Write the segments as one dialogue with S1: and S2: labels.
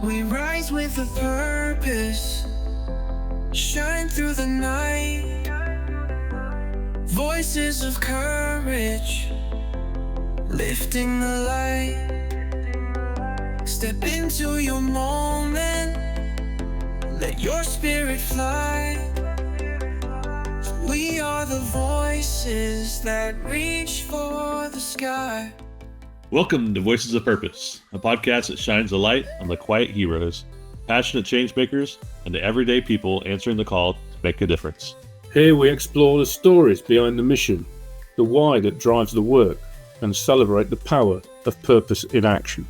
S1: We rise with a purpose, shine through the night. Voices of courage, lifting the light. Step into your moment, let your spirit fly. We are the voices that reach for the sky.
S2: Welcome to Voices of Purpose, a podcast that shines a light on the quiet heroes, passionate change makers, and the everyday people answering the call to make a difference.
S3: Here we explore the stories behind the mission, the why that drives the work, and celebrate the power of purpose in action.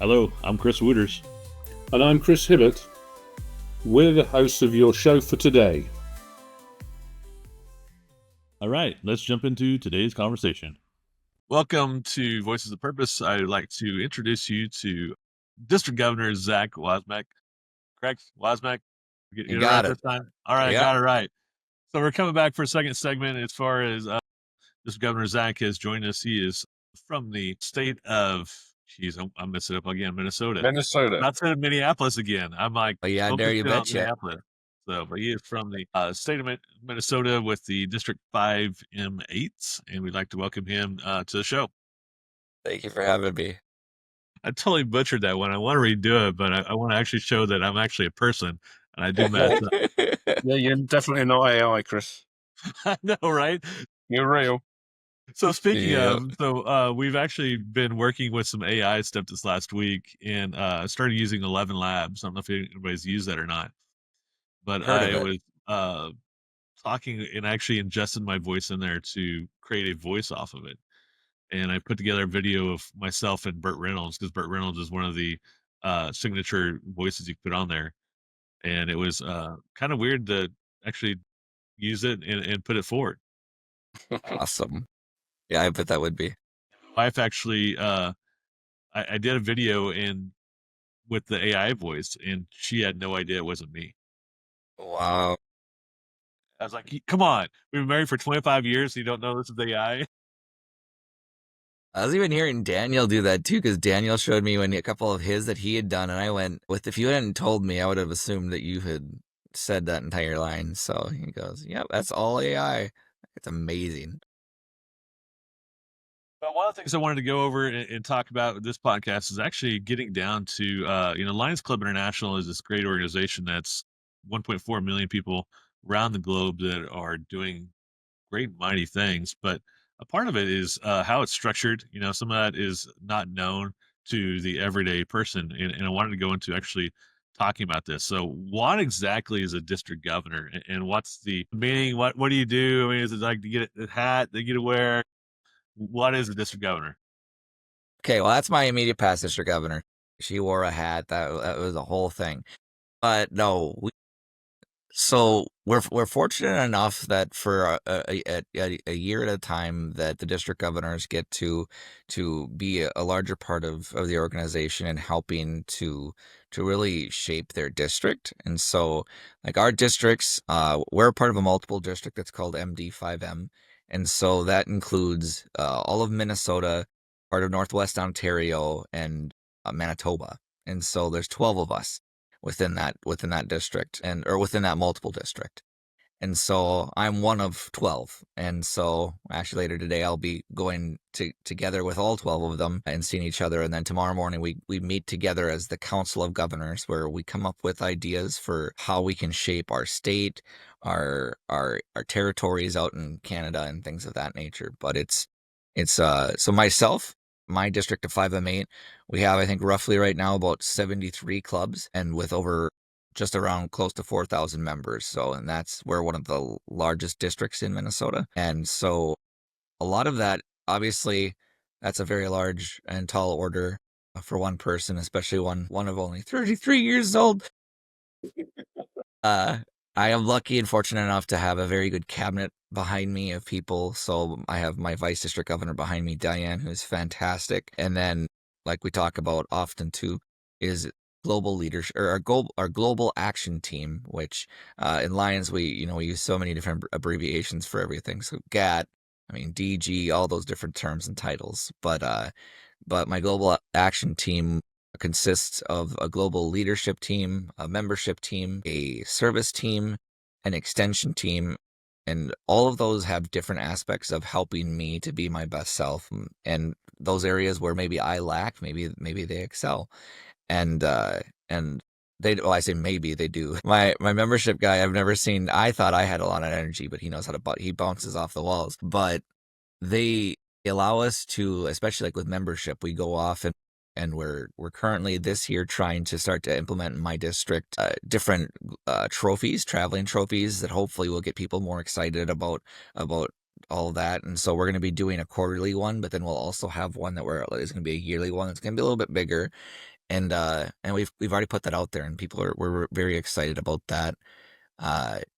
S2: Hello, I'm Chris Wooters.
S3: And I'm Chris Hibbert. We're the hosts of your show for today.
S2: All right, let's jump into today's conversation. Welcome to Voices of Purpose. I would like to introduce you to District Governor Zach Wosmek. Correct? Wosmek?
S4: You got it
S2: this time? All right,
S4: Yeah.
S2: Got it right. So we're coming back for a second segment as far as District Governor Zach has joined us. He is from the state of, I'm messing up again, Minnesota. Not saying Minneapolis again. I'm like,
S4: Oh, yeah, I dare you
S2: focusing on
S4: betcha.
S2: Minneapolis. So, but he is from the state of Minnesota with the District 5 M8, and we'd like to welcome him to the show.
S4: Thank you for having me.
S2: I totally butchered that one. I want to redo it, but I want to actually show that I'm actually a person, and I do mess up.
S5: Yeah, you're definitely not AI, Chris.
S2: I know, right?
S5: You're real.
S2: So speaking
S4: Yeah.
S2: of, we've actually been working with some AI stuff this last week, and started using 11 Labs. I don't know if anybody's used that or not, but
S4: Heard of
S2: I
S4: it.
S2: was talking and actually ingested my voice in there to create a voice off of it. And I put together a video of myself and Burt Reynolds, because Burt Reynolds is one of the signature voices you put on there. And it was kind of weird to actually use it and put it forward.
S4: Awesome. Yeah, I bet that would be.
S2: Wife actually, I did a video with the AI voice, and she had no idea it wasn't me.
S4: Wow.
S2: I was like, come on, we've been married for 25 years, you don't know this is AI?
S4: I was even hearing Daniel do that too, because Daniel showed me a couple of his that he had done, and I went, if you hadn't told me, I would have assumed that you had said that entire line. So he goes, yep, that's all AI. It's amazing.
S2: But one of the things I wanted to go over and talk about with this podcast is actually getting down to, Lions Club International is this great organization that's 1.4 million people around the globe that are doing great, mighty things. But a part of it is how it's structured. Some of that is not known to the everyday person. And I wanted to go into actually talking about this. So what exactly is a district governor, and what's the meaning? What do you do? I mean, is it like to get a hat they get to wear? What is a district governor?
S4: Okay, well, that's my immediate past district governor. She wore a hat. That was a whole thing. But no, so we're fortunate enough that for a year at a time that the district governors get to be a larger part of the organization and helping to really shape their district. And so, like, our districts, we're a part of a multiple district that's called MD5M. And so that includes all of Minnesota, part of Northwest Ontario, and Manitoba. And so there's 12 of us within that district, or within that multiple district. And so I'm one of 12. And so actually later today, I'll be going together with all 12 of them and seeing each other. And then tomorrow morning, we meet together as the Council of Governors, where we come up with ideas for how we can shape our state, our territories out in Canada and things of that nature. But it's so myself, my district of 5M8, we have, I think, roughly right now about 73 clubs, and with over just around close to 4,000 members. So, and we're one of the largest districts in Minnesota. And so a lot of that, obviously, that's a very large and tall order for one person, especially one of only 33 years old. I am lucky and fortunate enough to have a very good cabinet behind me of people. So I have my vice district governor behind me, Diane, who's fantastic. And then, like we talk about often too, is global leadership, or our global action team, which in Lions we use so many different abbreviations for everything. So GAT, I mean DG, all those different terms and titles. But my global action team consists of a global leadership team, a membership team, a service team, an extension team, and all of those have different aspects of helping me to be my best self. And those areas where maybe I lack, maybe they excel. And I say maybe they do. My membership guy, I've never seen. I thought I had a lot of energy, but he knows how to. He bounces off the walls. But they allow us to, especially like with membership, we go off and we're currently this year trying to start to implement in my district different trophies, traveling trophies that hopefully will get people more excited about all of that. And so we're going to be doing a quarterly one, but then we'll also have one that is going to be a yearly one. It's going to be a little bit bigger. And we've already put that out there, and we're very excited about that.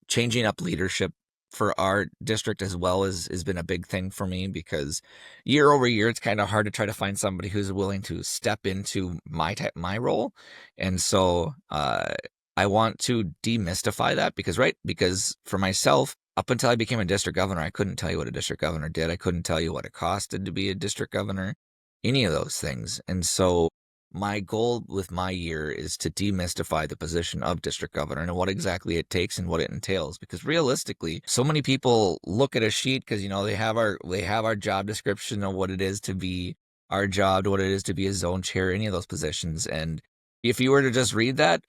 S4: Changing up leadership for our district as well has been a big thing for me, because year over year it's kind of hard to try to find somebody who's willing to step into my role. And so I want to demystify that, because for myself, up until I became a district governor, I couldn't tell you what a district governor did. I couldn't tell you what it costed to be a district governor, any of those things. And so my goal with my year is to demystify the position of district governor and what exactly it takes and what it entails. Because realistically, so many people look at a sheet because they have our job description of what it is to be our job, what it is to be a zone chair, any of those positions. And if you were to just read that,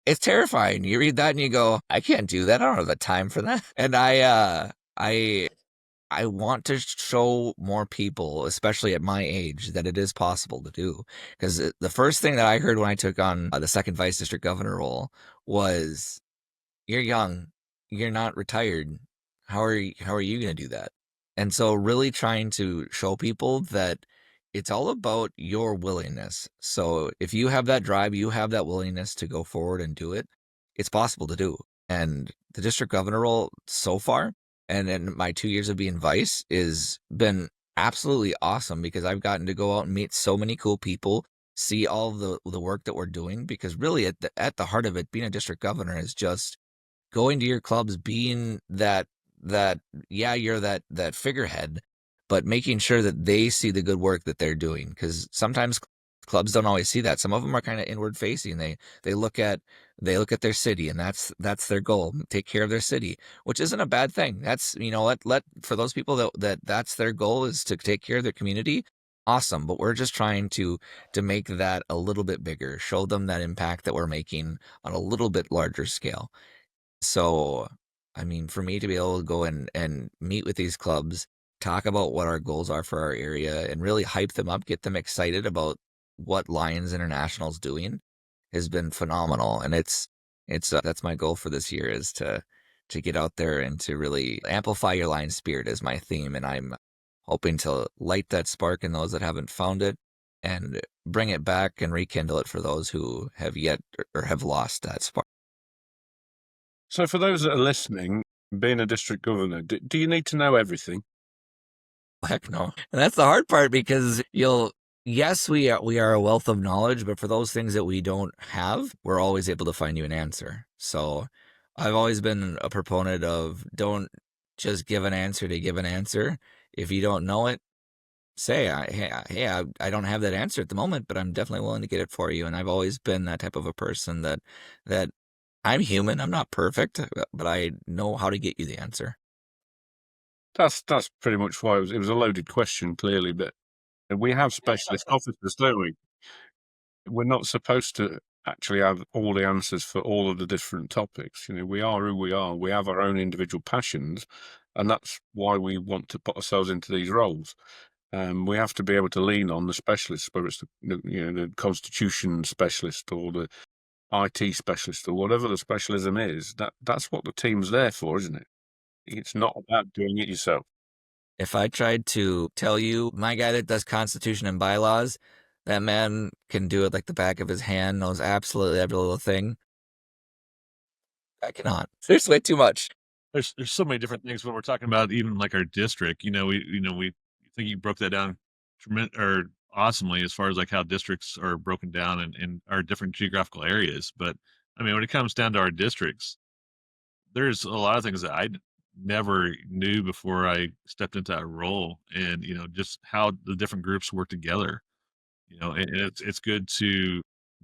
S4: it's terrifying. You read that and you go, I can't do that. I don't have the time for that. And I want to show more people, especially at my age, that it is possible to do. Because the first thing that I heard when I took on the second vice district governor role was, "You're young, you're not retired. How are you going to do that?" And so, really trying to show people that it's all about your willingness. So if you have that drive, you have that willingness to go forward and do it, it's possible to do. And the district governor role so far, and in my 2 years of being vice, is been absolutely awesome, because I've gotten to go out and meet so many cool people, see all of the work that we're doing. Because really at the heart of it, being a district governor is just going to your clubs, being you're that figurehead, but making sure that they see the good work that they're doing. Because sometimes clubs don't always see that. Some of them are kind of inward facing. They look at their city, and that's their goal: take care of their city, which isn't a bad thing. That's let for those people that's their goal, is to take care of their community. Awesome. But we're just trying to make that a little bit bigger, show them that impact that we're making on a little bit larger scale. So, I mean, for me to be able to go and meet with these clubs, talk about what our goals are for our area, and really hype them up, get them excited about what Lions International is doing, has been phenomenal. And it's that's my goal for this year, is to get out there and to really amplify your Lions spirit is my theme. And I'm hoping to light that spark in those that haven't found it, and bring it back and rekindle it for those who have yet or have lost that spark.
S5: So for those that are listening, being a district governor, do you need to know everything?
S4: Heck no. And that's the hard part, because yes, we are a wealth of knowledge, but for those things that we don't have, we're always able to find you an answer. So I've always been a proponent of, don't just give an answer to give an answer. If you don't know it, say, hey, I don't have that answer at the moment, but I'm definitely willing to get it for you. And I've always been that type of a person that I'm human. I'm not perfect, but I know how to get you the answer.
S5: That's pretty much why it was a loaded question, clearly. But we have specialist officers, don't we? We're not supposed to actually have all the answers for all of the different topics. We are who we are. We have our own individual passions, and that's why we want to put ourselves into these roles. We have to be able to lean on the specialists, whether it's the constitution specialist or the IT specialist or whatever the specialism is. That's what the team's there for, isn't it? It's not about doing it yourself.
S4: If I tried to tell you, my guy that does constitution and bylaws, that man can do it like the back of his hand, knows absolutely every little thing. I cannot. There's way too much.
S2: There's so many different things when we're talking about even like our district. We think you broke that down awesomely as far as like how districts are broken down in our different geographical areas. But I mean, when it comes down to our districts, there's a lot of things that I never knew before I stepped into that role, and just how the different groups work together. And it's good to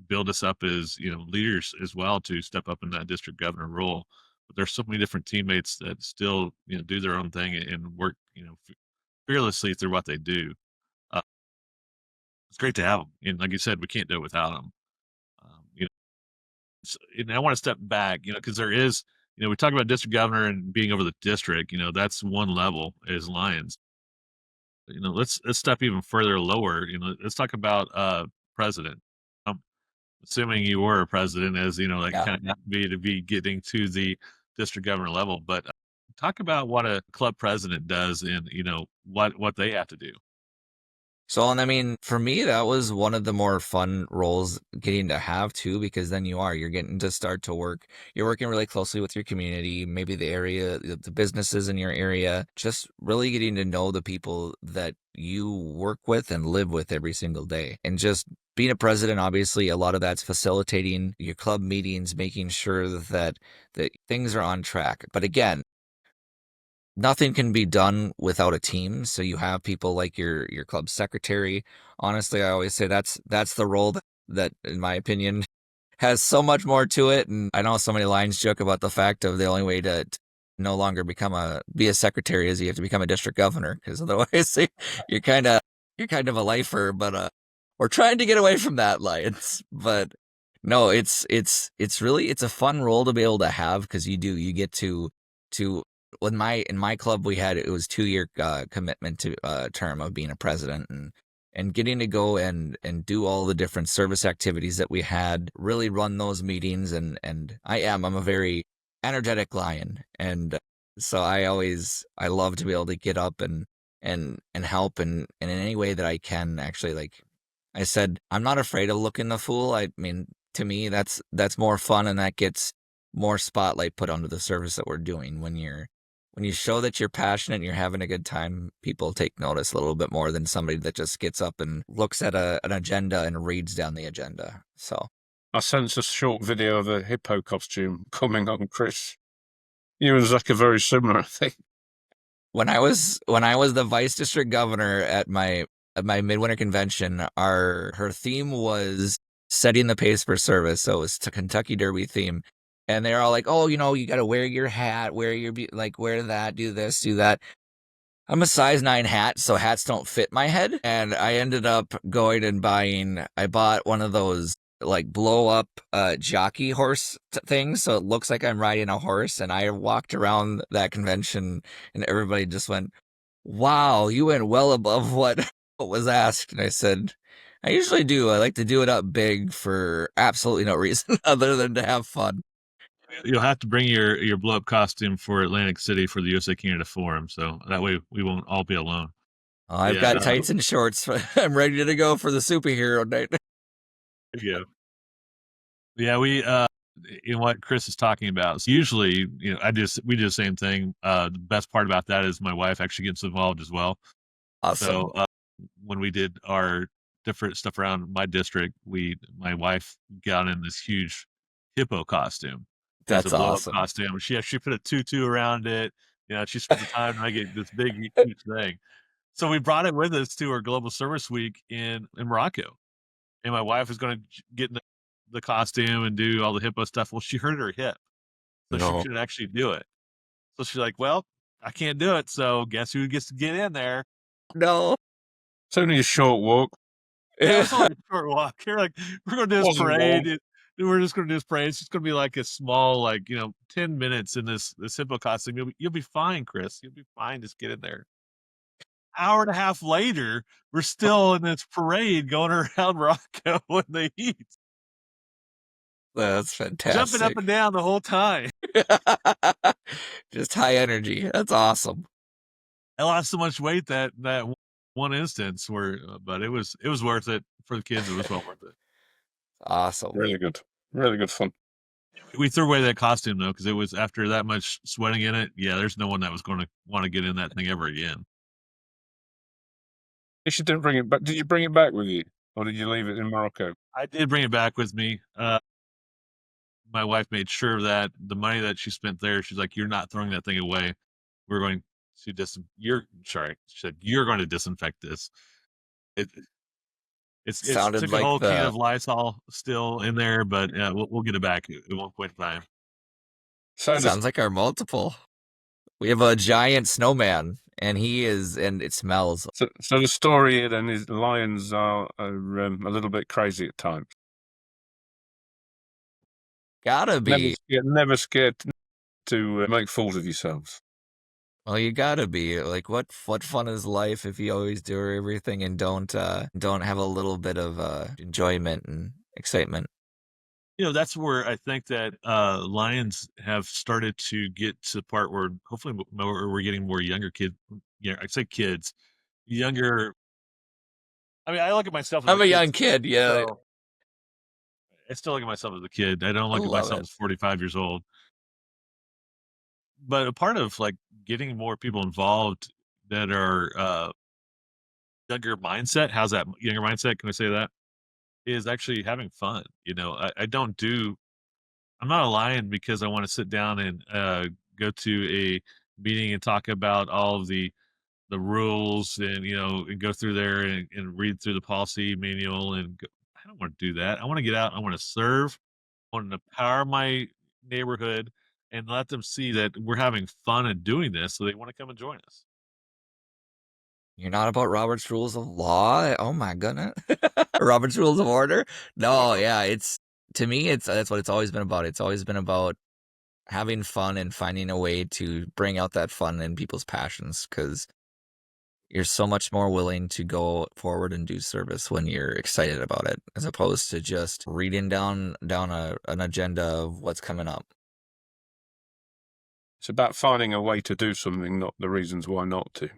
S2: build us up as leaders as well to step up in that district governor role. But there's so many different teammates that still do their own thing and work fearlessly through what they do. Uh, it's great to have them, and like you said, we can't do it without them. Um, you know, and I want to step back, because there is, we talk about district governor and being over the district. That's one level as Lions. Let's step even further lower. Let's talk about president. I'm assuming you were a president, as like
S4: Yeah.
S2: kind of to be getting to the district governor level. But talk about what a club president does, and what they have to do.
S4: So, and I mean, for me, that was one of the more fun roles getting to have too, because then you're getting to start to work. You're working really closely with your community, maybe the area, the businesses in your area, just really getting to know the people that you work with and live with every single day. And just being a president, obviously, a lot of that's facilitating your club meetings, making sure that things are on track. But again, nothing can be done without a team. So you have people like your club secretary. Honestly, I always say that's the role that in my opinion has so much more to it. And I know so many Lions joke about the fact of the only way to no longer be a secretary is you have to become a district governor, because otherwise you're kind of you're kind of a lifer. But we're trying to get away from that, Lions. But no, it's really it's a fun role to be able to have, because you get to in my club we had it was 2-year commitment to term of being a president, and getting to go and do all the different service activities that we had, really run those meetings, and I'm a very energetic Lion, and so I love to be able to get up and help and in any way that I can. Actually, like I said, I'm not afraid of looking the fool. I mean, to me that's more fun, and that gets more spotlight put onto the service that we're doing. When you show that you're passionate and you're having a good time, people take notice a little bit more than somebody that just gets up and looks at an agenda and reads down the agenda. So
S5: I sent a short video of a hippo costume coming on, Chris. You and Zach are very similar, I think.
S4: when I was the vice district governor at my midwinter convention, her theme was setting the pace for service. So it was to Kentucky Derby theme. And they're all like, "Oh, you got to wear your hat, wear that, do this, do that." I'm a size 9 hat, so hats don't fit my head. And I ended up going and I bought one of those like blow up jockey horse things, so it looks like I'm riding a horse. And I walked around that convention, and everybody just went, "Wow, you went well above what was asked." And I said, "I usually do. I like to do it up big for absolutely no reason other than to have fun."
S2: You'll have to bring your blow up costume for Atlantic City for the USA Canada Forum, so that way we won't all be alone.
S4: I've
S2: Yeah,
S4: got tights and shorts. I'm ready to go for the superhero night.
S2: yeah, yeah. What Chris is talking about. So usually, we do the same thing. The best part about that is my wife actually gets involved as well.
S4: Awesome.
S2: So when we did our different stuff around my district, my wife got in this huge hippo costume. It's a
S4: That's
S2: blow-up
S4: awesome.
S2: costume. She actually put a tutu around it. She spent the time to make it this big, huge thing. So we brought it with us to our global service week in Morocco. And my wife was going to get in the costume and do all the hippo stuff. Well, she hurt her hip, so she
S4: No.
S2: couldn't actually do it. So she's like, "Well, I can't do it. So guess who gets to get in there?"
S4: No.
S5: It's only a short walk.
S2: Yeah, it's only a short walk. You're like, we're gonna do this
S5: Wasn't
S2: parade.
S5: long.
S2: We're just gonna do this parade. It's just gonna be like a small, 10 minutes in this hippo costume. You'll be fine, Chris. You'll be fine. Just get in there. Hour and a half later, we're still in this parade going around Morocco in the heat,
S4: That's
S2: jumping up
S4: fantastic.
S2: and down the whole time.
S4: Just high energy. That's awesome.
S2: I lost so much weight that one instance but it was worth it for the kids. It was well worth it.
S4: Awesome.
S5: Really good. Really good fun.
S2: We threw away that costume though, because it was after that much sweating in it. Yeah, there's no one that was going to want to get in that thing ever again.
S5: If you didn't bring it back, did you bring it back with you, or did you leave it in Morocco?
S2: I did bring it back with me. My wife made sure that the money that she spent there, she's like, "You're not throwing that thing away. We're going to you're sorry." She said, "You're going to disinfect this." It it's
S4: Sounded
S2: took a
S4: like
S2: whole can
S4: the
S2: of Lysol still in there, but we'll get it back at one point in time.
S5: So
S4: sounds like our multiple. We have a giant snowman, and it smells.
S5: so the story here then is the lions are a little bit crazy at times.
S4: Gotta be.
S5: Never scared to make fools of yourselves.
S4: Well, you gotta be. Like, what fun is life if you always do everything and don't have a little bit of enjoyment and excitement?
S2: That's where I think that Lions have started to get to the part where hopefully we're getting more younger kids. Yeah, I say kids, younger. I mean, I look at myself as
S4: I'm
S2: a
S4: a
S2: kid,
S4: young kid, yeah.
S2: so I still look at myself as a kid. I don't
S4: I
S2: look at
S4: love
S2: myself
S4: it.
S2: as 45 years old. But a part of like getting more people involved that are younger mindset. How's that younger mindset? Can I say that? Is actually having fun. I don't do. I'm not a lion because I want to sit down and go to a meeting and talk about all of the rules and and go through there and read through the policy manual and go, I don't want to do that. I want to get out. I want to serve. I want to empower my neighborhood and let them see that we're having fun and doing this, so they want to come and join us.
S4: You're not about Robert's Rules of Law? Oh my goodness. Robert's Rules of Order? No, yeah, to me that's what it's always been about. It's always been about having fun and finding a way to bring out that fun in people's passions, because you're so much more willing to go forward and do service when you're excited about it, as opposed to just reading down an agenda of what's coming up.
S5: It's about finding a way to do something, not the reasons why not to.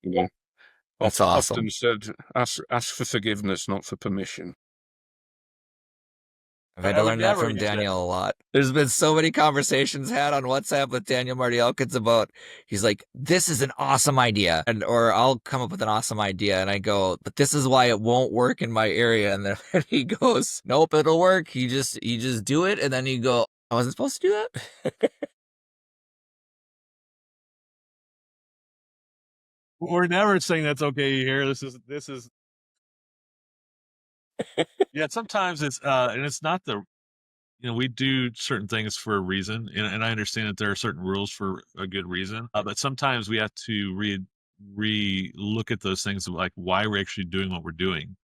S5: And,
S4: That's awesome.
S5: Often said, ask for forgiveness, not for permission.
S4: I've had
S2: I
S4: to
S2: would
S4: learn that
S2: never
S4: from
S2: use that.
S4: Daniel a lot. There's been so many conversations had on WhatsApp with Daniel Marty Elkins about, he's like, this is an awesome idea. Or I'll come up with an awesome idea and I go, but this is why it won't work in my area. And then he goes, nope, it'll work. You just do it. And then you go, I wasn't supposed to do that.
S2: We're never saying that's okay here. This is yeah. Sometimes it's and it's not we do certain things for a reason, and I understand that there are certain rules for a good reason. But sometimes we have to look at those things of like why we're actually doing what we're doing.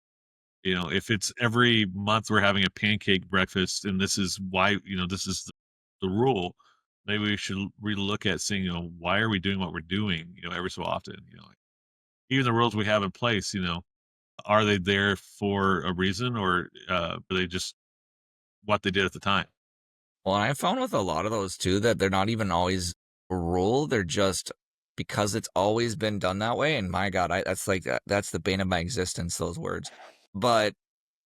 S2: If it's every month we're having a pancake breakfast, and this is why this is the rule. Maybe we should relook at seeing why are we doing what we're doing every so often. Even the rules we have in place. Are they there for a reason, or are they just what they did at the time?
S4: Well, and I found with a lot of those too that they're not even always a rule. They're just because it's always been done that way. And my God, that's the bane of my existence, those words. But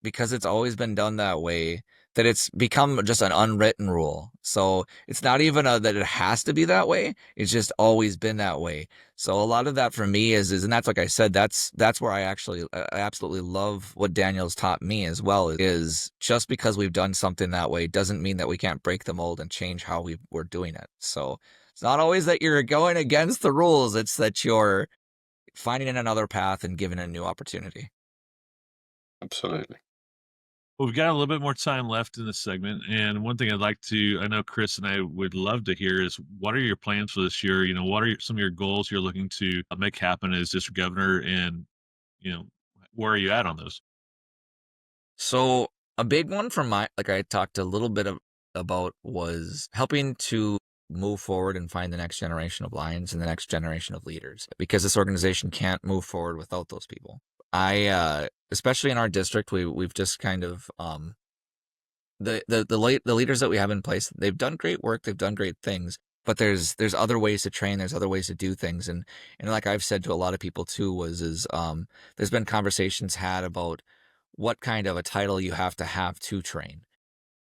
S4: because it's always been done that way, that it's become just an unwritten rule. So it's not even that it has to be that way. It's just always been that way. So a lot of that for me and that's like I said, that's where I absolutely love what Daniel's taught me as well, is just because we've done something that way doesn't mean that we can't break the mold and change how we're doing it. So it's not always that you're going against the rules. It's that you're finding another path and giving a new opportunity.
S5: Absolutely.
S2: Well, we've got a little bit more time left in this segment, and one thing I know Chris and I would love to hear is what are your plans for this year? What are some of your goals you're looking to make happen as district governor, and where are you at on those?
S4: So a big one from like I talked a little bit about was helping to move forward and find the next generation of Lions and the next generation of leaders, because this organization can't move forward without those people. Especially in our district, we've just kind of the leaders that we have in place, they've done great work, they've done great things, but there's other ways to train, there's other ways to do things, and like I've said to a lot of people too there's been conversations had about what kind of a title you have to train.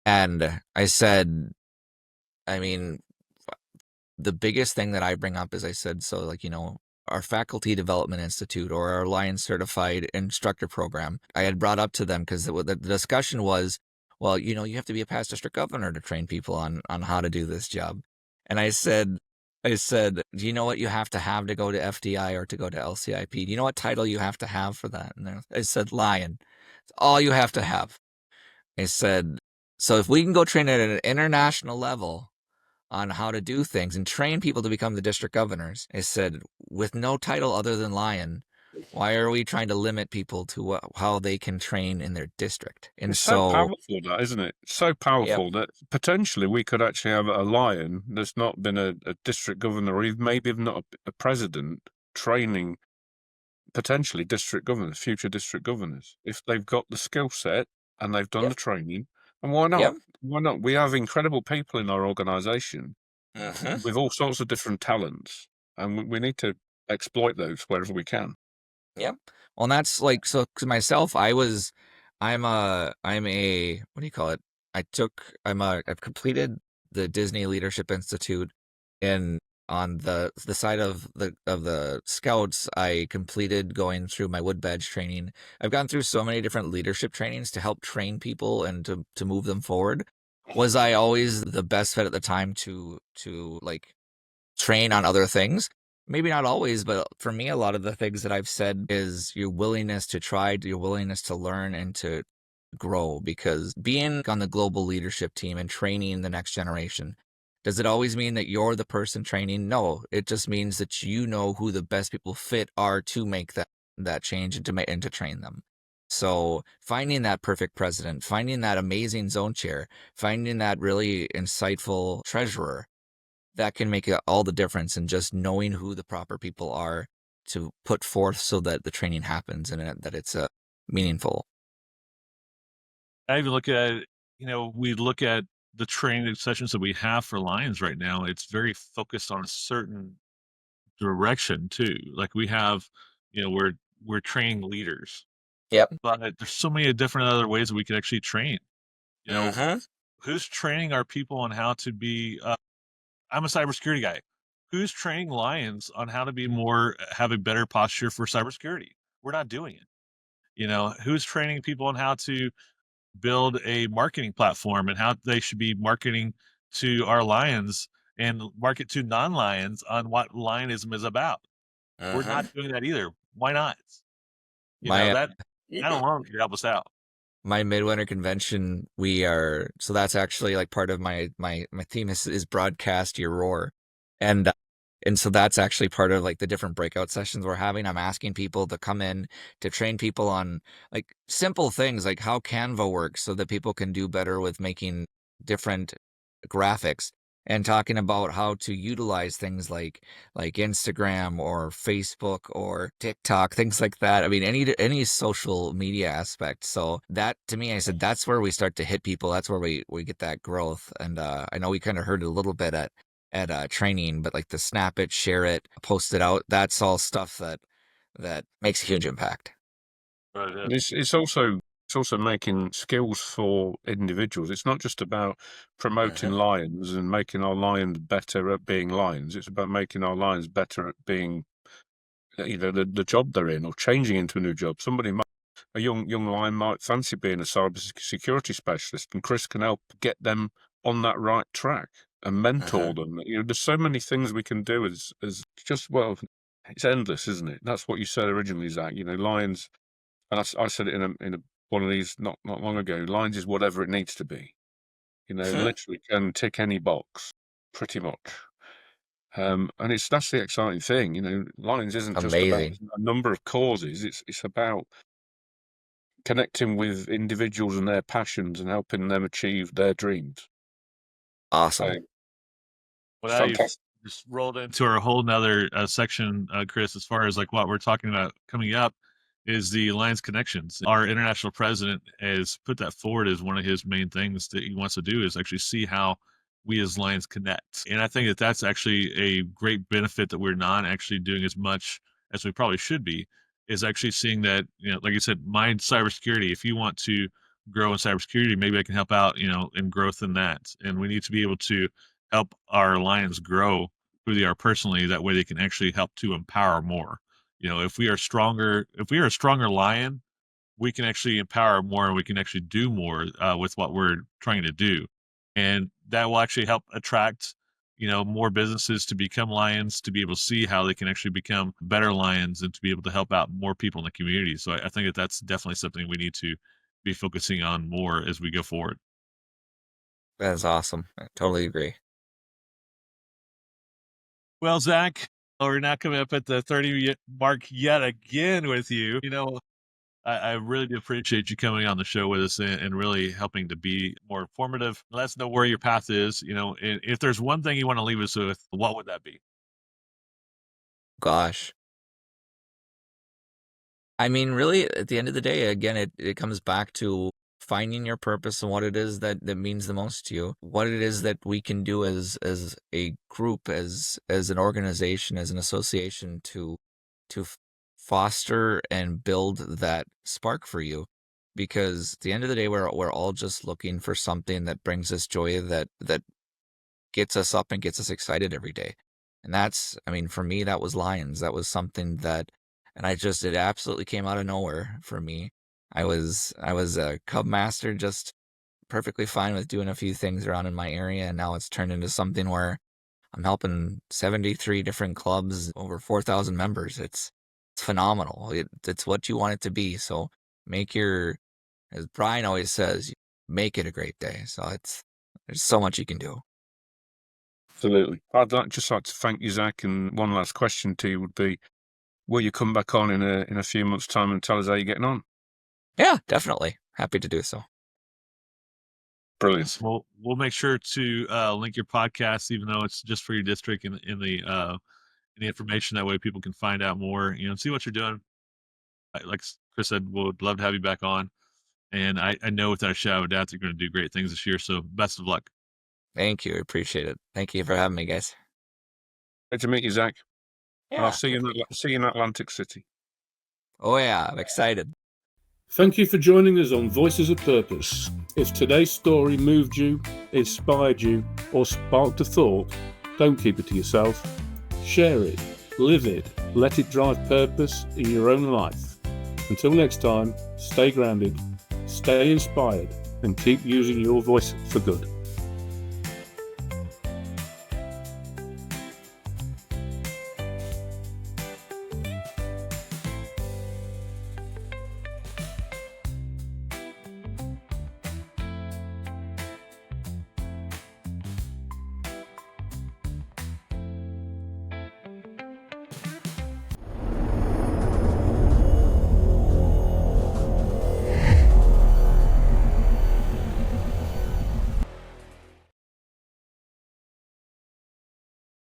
S4: And I said, I mean, the biggest thing that I bring up is I said, so like, our faculty development institute or our Lions certified instructor program, I had brought up to them because the discussion was, well, you have to be a past district governor to train people on how to do this job. And I said, do you know what you have to go to FDI or to go to LCIP? Do you know what title you have to have for that? And I said, Lion. It's all you have to have. I said, so if we can go train at an international level on how to do things and train people to become the district governors, I said, with no title other than Lion, why are we trying to limit people to how they can train in their district? And
S5: It's so
S4: so,
S5: powerful, that, isn't it? It's so powerful that potentially we could actually have a Lion that's not been a district governor, or even maybe even not a president, training potentially district governors, future district governors, if they've got the skill set and they've done the training. And why not?
S4: Yep.
S5: Why not? We have incredible people in our organisation with all sorts of different talents, and we need to exploit those wherever we can.
S4: Yep. Well, and that's like, so, because myself, I'm a, what do you call it? I've completed the Disney Leadership Institute, and on the side of the Scouts, I completed going through my wood badge training. I've gone through so many different leadership trainings to help train people and to move them forward. Was I always the best fit at the time to like train on other things? Maybe not always, but for me, a lot of the things that I've said is your willingness to try, your willingness to learn and to grow, because being on the global leadership team and training the next generation, does it always mean that you're the person training? No, it just means that you know who the best people fit are to make that change and to train them. So finding that perfect president, finding that amazing zone chair, finding that really insightful treasurer, that can make all the difference in just knowing who the proper people are to put forth so that the training happens and that it's meaningful.
S2: I even look at, we look at the training sessions that we have for Lions right now. It's very focused on a certain direction too. Like we have, we're training leaders,
S4: Yep.
S2: but there's so many different other ways that we can actually train.
S4: Mm-hmm.
S2: Who's training our people on how to be? I'm a cybersecurity guy. Who's training Lions on how to be have a better posture for cybersecurity? We're not doing it. Who's training people on how to build a marketing platform and how they should be marketing to our Lions and market to non-Lions on what Lionism is about? We're not doing that either. Why not? That alone could help us out.
S4: My midwinter convention, so that's actually like part of my theme is broadcast your roar. And so that's actually part of like the different breakout sessions we're having. I'm asking people to come in to train people on like simple things like how Canva works so that people can do better with making different graphics, and talking about how to utilize things like Instagram or Facebook or TikTok, things like that. I mean, any social media aspect. So that, to me, I said, that's where we start to hit people. That's where we get that growth. And I know we kind of heard it a little bit at training, but like the snap it, share it, post it out, that's all stuff that makes a huge impact.
S2: Right.
S5: It's also making skills for individuals. It's not just about promoting Lions and making our Lions better at being Lions. It's about making our Lions better at being, the job they're in, or changing into a new job. A young Lion might fancy being a cyber security specialist, and Chris can help get them on that right track and mentor them. There's so many things we can do as just, well, it's endless, isn't it? That's what you said originally, Zach. Lions, and I said it in one of these not long ago. Lions is whatever it needs to be. Literally can tick any box, pretty much. And that's the exciting thing. Lions isn't just about a number of causes. It's about connecting with individuals and their passions and helping them achieve their dreams.
S4: Awesome.
S2: Well, now you've just rolled into our whole nother section, Chris, as far as like what we're talking about coming up is the Lions Connections. Our international president has put that forward as one of his main things that he wants to do, is actually see how we as Lions connect. And I think that that's actually a great benefit that we're not actually doing as much as we probably should be, is actually seeing that, like you said, my cybersecurity, if you want to grow in cybersecurity, maybe I can help out, in growth in that. And we need to be able to help our Lions grow who they are personally. That way they can actually help to empower more. If we are a stronger lion, we can actually empower more and we can actually do more with what we're trying to do. And that will actually help attract, more businesses to become lions, to be able to see how they can actually become better lions and to be able to help out more people in the community. So I think that's definitely something we need to be focusing on more as we go forward.
S4: That's awesome. I totally agree.
S2: Well, Zach, we're now coming up at the 30 mark yet again with you. I really do appreciate you coming on the show with us and really helping to be more informative. Let us know where your path is. And if there's one thing you want to leave us with, what would that be?
S4: Gosh. I mean, really, at the end of the day, again, it comes back to finding your purpose and what it is that means the most to you. What it is that we can do as a group, as an organization, as an association to foster and build that spark for you. Because at the end of the day, we're all just looking for something that brings us joy, that gets us up and gets us excited every day. And that's, I mean, for me, that was Lions. That was something that, and it absolutely came out of nowhere for me. I was a cub master, just perfectly fine with doing a few things around in my area. And now it's turned into something where I'm helping 73 different clubs, over 4,000 members. It's phenomenal. It's what you want it to be. So as Brian always says, make it a great day. So there's so much you can do.
S5: Absolutely. Just like to thank you, Zach. And one last question to you would be, will you come back on in a few months' time and tell us how you're getting on?
S4: Yeah, definitely. Happy to do so.
S5: Brilliant.
S2: We'll make sure to link your podcast, even though it's just for your district, in the information. That way people can find out more, and see what you're doing. Like Chris said, we'll love to have you back on. And I know without a shadow of a doubt, you're going to do great things this year. So best of luck.
S4: Thank you. I appreciate it. Thank you for having me, guys.
S5: Great to meet you, Zach. And
S4: Yeah.
S5: I'll see you in Atlantic City.
S4: Oh, yeah. I'm excited.
S3: Thank you for joining us on Voices of Purpose. If today's story moved you, inspired you, or sparked a thought, don't keep it to yourself. Share it, live it, let it drive purpose in your own life. Until next time, stay grounded, stay inspired, and keep using your voice for good.